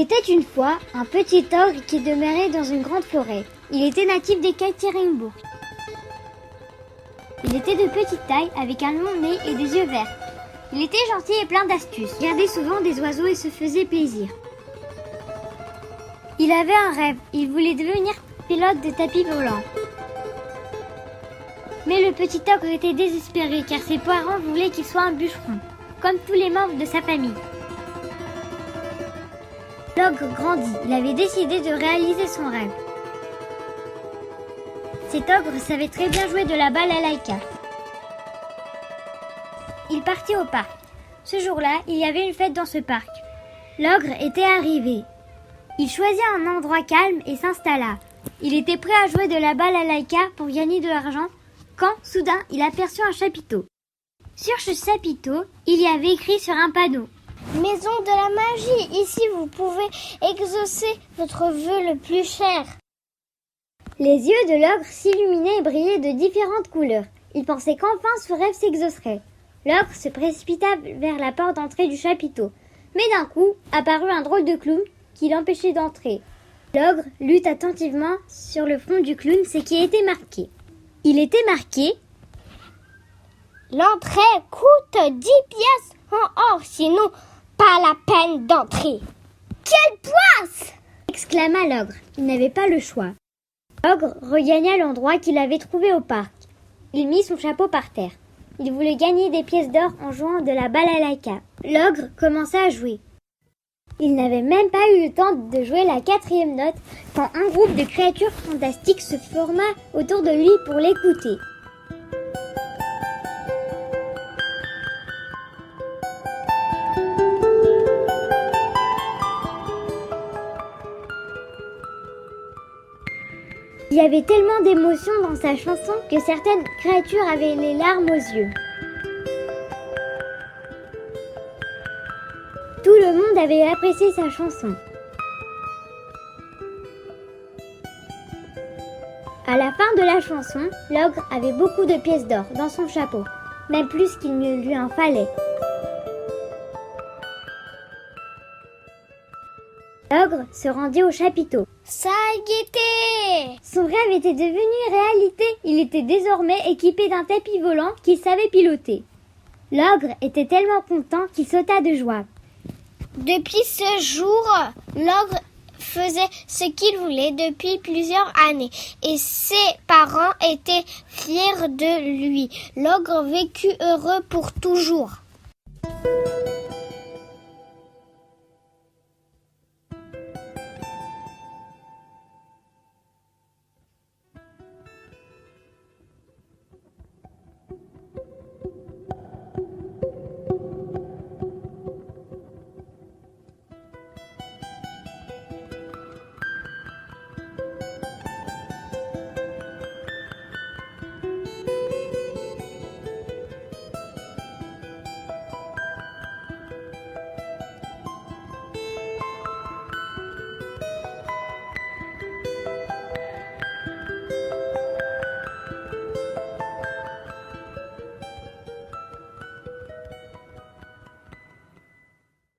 Il était une fois un petit ogre qui demeurait dans une grande forêt. Il était natif d'Ekaterinbourg. Il était de petite taille, avec un long nez et des yeux verts. Il était gentil et plein d'astuces. Il regardait souvent des oiseaux et se faisait plaisir. Il avait un rêve. Il voulait devenir pilote de tapis volant. Mais le petit ogre était désespéré car ses parents voulaient qu'il soit un bûcheron, comme tous les membres de sa famille. L'ogre grandit. Il avait décidé de réaliser son rêve. Cet ogre savait très bien jouer de la balalaïka. Il partit au parc. Ce jour-là, il y avait une fête dans ce parc. L'ogre était arrivé. Il choisit un endroit calme et s'installa. Il était prêt à jouer de la balalaïka pour gagner de l'argent quand, soudain, il aperçut un chapiteau. Sur ce chapiteau, il y avait écrit sur un panneau: Maison de la magie, ici vous pouvez exaucer votre vœu le plus cher. Les yeux de l'ogre s'illuminaient et brillaient de différentes couleurs. Il pensait qu'enfin ce rêve s'exaucerait. L'ogre se précipita vers la porte d'entrée du chapiteau. Mais d'un coup, apparut un drôle de clown qui l'empêchait d'entrer. L'ogre lut attentivement sur le front du clown ce qui était marqué. Il était marqué: L'entrée coûte 10 pièces en or, sinon pas la peine d'entrer. Quelle poisse! Exclama l'ogre. Il n'avait pas le choix. L'ogre regagna l'endroit qu'il avait trouvé au parc. Il mit son chapeau par terre. Il voulait gagner des pièces d'or en jouant de la balalaïka. L'ogre commença à jouer. Il n'avait même pas eu le temps de jouer la 4e note quand un groupe de créatures fantastiques se forma autour de lui pour l'écouter. Il y avait tellement d'émotions dans sa chanson que certaines créatures avaient les larmes aux yeux. Tout le monde avait apprécié sa chanson. À la fin de la chanson, l'ogre avait beaucoup de pièces d'or dans son chapeau, même plus qu'il ne lui en fallait. L'ogre se rendit au chapiteau. Ça y était! Son rêve était devenu réalité. Il était désormais équipé d'un tapis volant qu'il savait piloter. L'ogre était tellement content qu'il sauta de joie. Depuis ce jour, l'ogre faisait ce qu'il voulait depuis plusieurs années et ses parents étaient fiers de lui. L'ogre vécut heureux pour toujours.